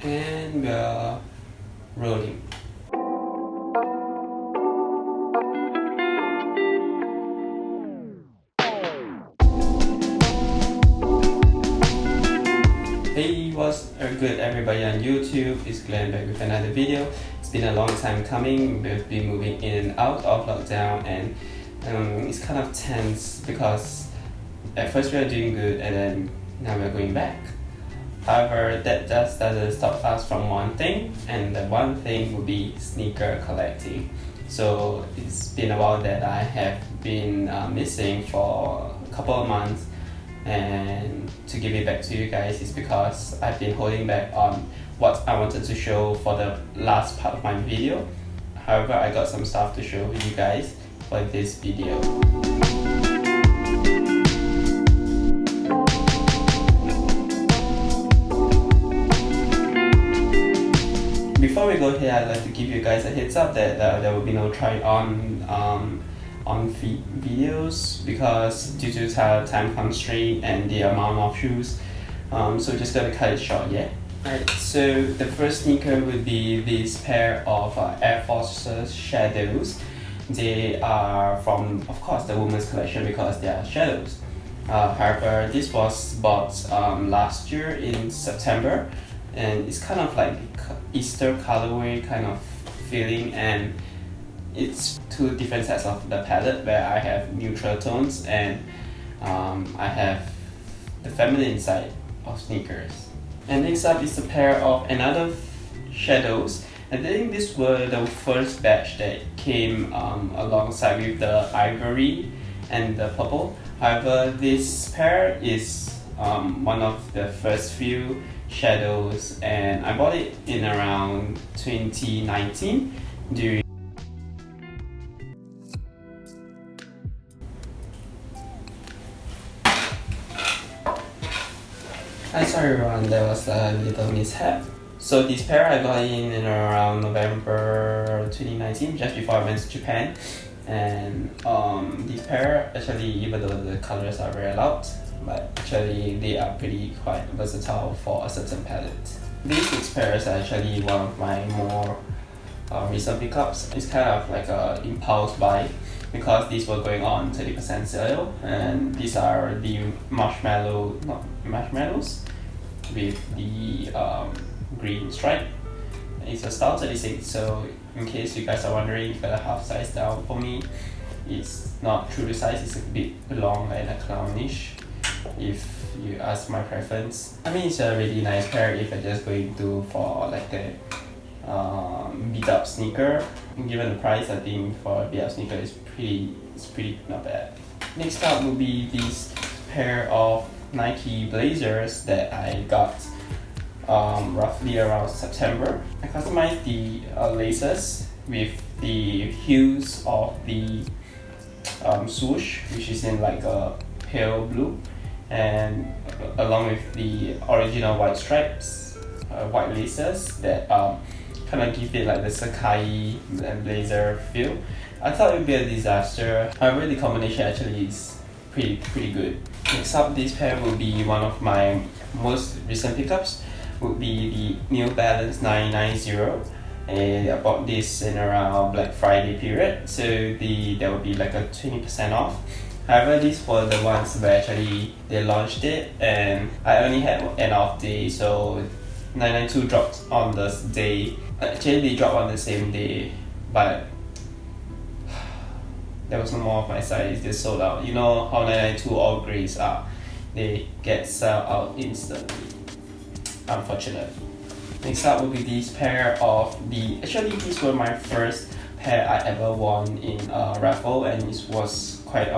And we are rolling. Hey, what's good everybody on YouTube? It's Glenn back with another video. It's been a long time coming. We've been moving in and out of lockdown, and it's kind of tense because at first we were doing good and then now we're going back. However, that just doesn't stop us from one thing, and the one thing would be sneaker collecting. So it's been a while that I have been missing for a couple of months, and to give it back to you guys is because I've been holding back on what I wanted to show for the last part of my video. However, I got some stuff to show you guys for this video. Before we go here, I'd like to give you guys a heads up that there will be no try on videos because due to time constraint and the amount of shoes, so just gonna cut it short. Yeah. Alright, so the first sneaker would be this pair of Air Force Shadows. They are from, of course, the women's collection because they are shadows. However, this was bought last year in September, and it's kind of like Easter colorway kind of feeling, and it's two different sets of the palette where I have neutral tones and I have the feminine side of sneakers. And next up is a pair of another shadows. I think these were the first batch that came alongside with the ivory and the purple. However, this pair is one of the first few shadows, and I bought it in around 2019 during sorry everyone, there was a little mishap. So this pair I got in around November 2019, just before I went to Japan. And this pair, actually, even though the colors are very loud, but actually they are pretty quite versatile for a certain palette. These six pairs are actually one of my more recent pickups. It's kind of like a impulse buy because these were going on 30% sale, and these are the marshmallows with the green stripe. It's a style 36, so in case you guys are wondering, if a half size down for me, it's not true to size, it's a bit long and a clownish if you ask my preference. I mean, it's a really nice pair if you're just going to for like a beat up sneaker. Given the price, I think for a beat up sneaker it's pretty not bad. Next up will be this pair of Nike blazers that I got roughly around September. I customized the laces with the hues of the swoosh, which is in like a pale blue, and along with the original white stripes, white laces that kind of give it like the Sacai and blazer feel. I thought it would be a disaster, however the combination actually is pretty good. Next up, this pair will be one of my most recent pickups, would be the New Balance 990, and I bought this in around Black Friday period, so there will be like a 20% off. However, these were the ones where actually they launched it and I only had an off day, so 992 dropped on the day. Actually, they dropped on the same day, but there was no more of my size. They sold out. You know how 992 all grays are, they get sold out instantly, unfortunately. Next up will be this pair of actually these were my first pair I ever won in a raffle, and this was quite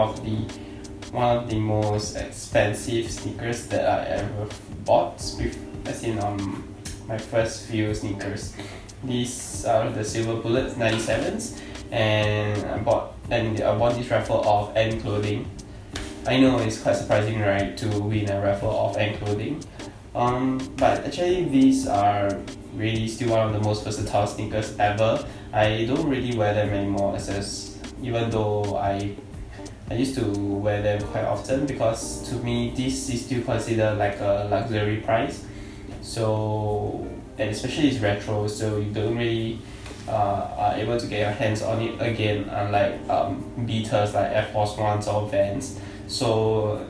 one of the most expensive sneakers that I ever bought, as in my first few sneakers. These are the Silver Bullets 97s, and I bought this raffle of N clothing. I know it's quite surprising, right, to win a raffle of N clothing. But actually these are really still one of the most versatile sneakers ever. I don't really wear them anymore, even though I used to wear them quite often, because to me this is still considered like a luxury price. So and especially it's retro, so you don't really are able to get your hands on it again, unlike beaters like Air Force Ones or Vans. So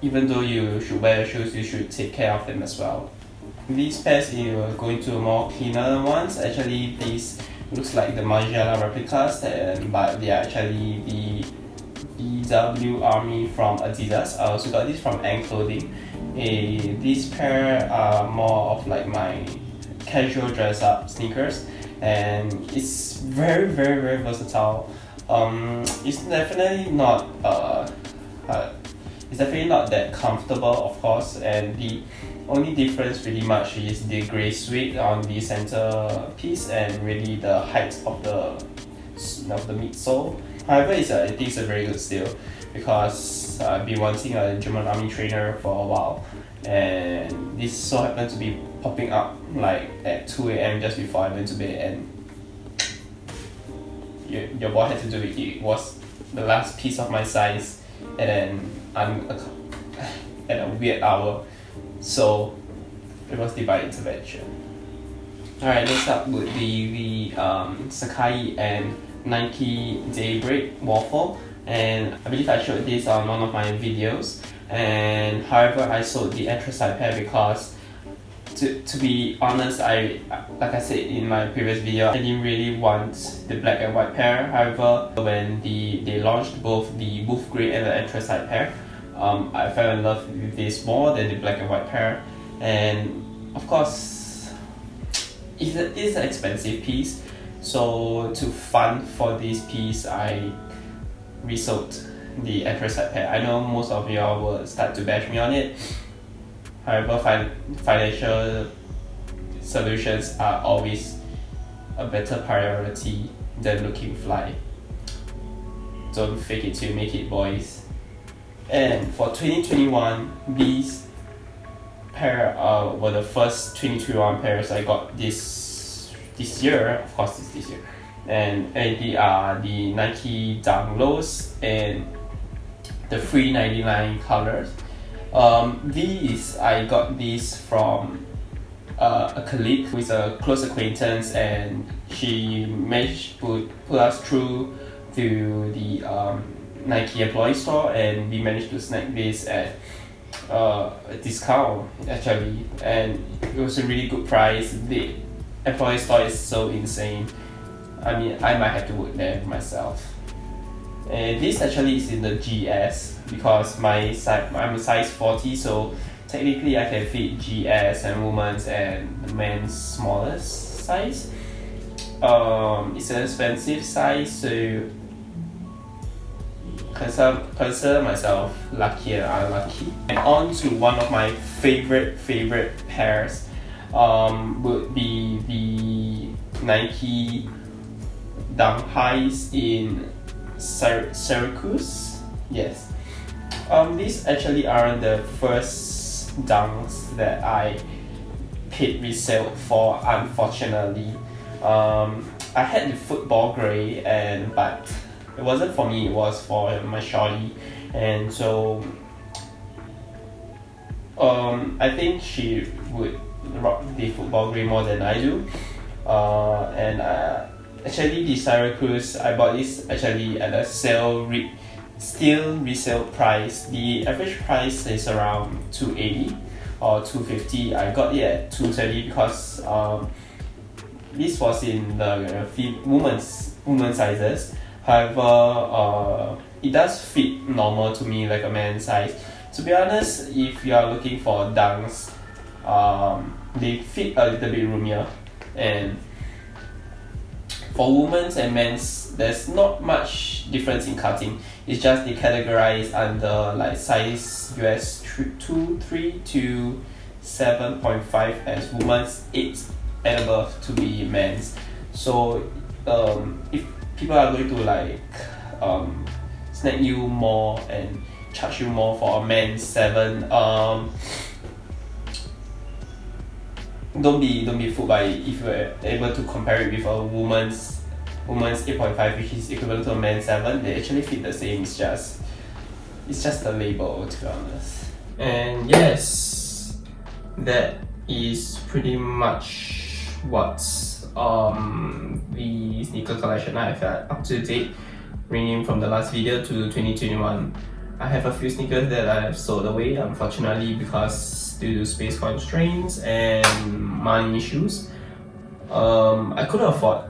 even though you should wear your shoes, you should take care of them as well. These pairs, you will go into more cleaner ones. Actually, these looks like the Marshmallow replicas, but they are actually the BW Army from Adidas. I also got this from Ant Clothing. These pair are more of like my casual dress up sneakers, and it's very versatile. It's definitely not that comfortable, of course, and the only difference really much is the grey suede on the center piece and really the height of the midsole. However, I think it's a very good steal because I've been wanting a German army trainer for a while, and this so happened to be popping up like at 2 a.m. just before I went to bed, and your boy had to do it. It was the last piece of my size, and then I'm at a weird hour, so it was divine intervention. Alright, next up would be the Sacai and Nike Daybreak Waffle, and I believe I showed this on one of my videos. And however, I sold the anthracite pair because to be honest, like I said in my previous video, I didn't really want the black and white pair. However, when they launched both the wolf grey and the anthracite pair, I fell in love with this more than the black and white pair. And of course, it's an expensive piece, so to fund for this piece, I resold the anthracite pair. I know most of y'all will start to bash me on it. However, financial solutions are always a better priority than looking fly. Don't fake it till you make it, boys. And for 2021, these pair were the first 2021 pairs I got this year. Of course, this year. And they are the Nike Dunk Lows and the 399 colors. I got these from a colleague who is a close acquaintance, and she managed to put us through to the Nike employee store, and we managed to snag this at a discount actually, and it was a really good price. The employee store is so insane. I mean, I might have to work there myself. And this actually is in the GS because I'm a size 40, so technically I can fit GS and women's and men's smallest size. It's an expensive size, so consider myself lucky and unlucky. And on to one of my favorite pairs would be the Nike Dunk Highs in Syracuse. Yes. These actually aren't the first dunks that I paid resale for, unfortunately. I had the football grey, but it wasn't for me, it was for my shorty, and so I think she would rock the football grey more than I do. Actually, the Syracuse, I bought this actually at a still resale price. The average price is around $280 or $250. I got it at $230 because this was in the women's sizes. However, it does fit normal to me like a man's size. To be honest, if you are looking for dunks, they fit a little bit roomier, and for women's and men's, there's not much difference in cutting. It's just they categorize under like size US 2-3 to 7.5 as women's, 8 and above to be men's. So if people are going to like snag you more and charge you more for a men's 7, don't be fooled by it. If you're able to compare it with a woman's 8.5, which is equivalent to a men's 7, they actually fit the same. It's just a label, to be honest. And yes, that is pretty much what's the sneaker collection I've had up to date, ranging from the last video to 2021. I have a few sneakers that I've sold away, unfortunately, because due to space constraints and money issues. I couldn't afford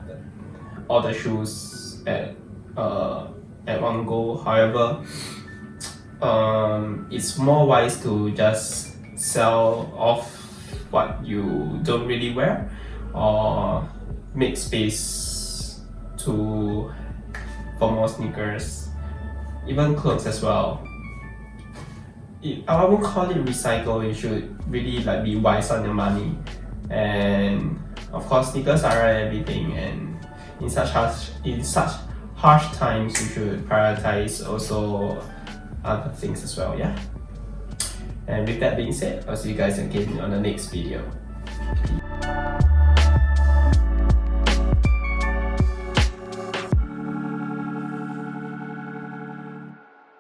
all the shoes at one go. However, it's more wise to just sell off what you don't really wear, or make space for more sneakers, even clothes as well. I won't call it recycle. You should really like be wise on your money, and of course sneakers are everything, and in such harsh times you should prioritize also other things as well. Yeah. And with that being said, I'll see you guys again on the next video. Peace.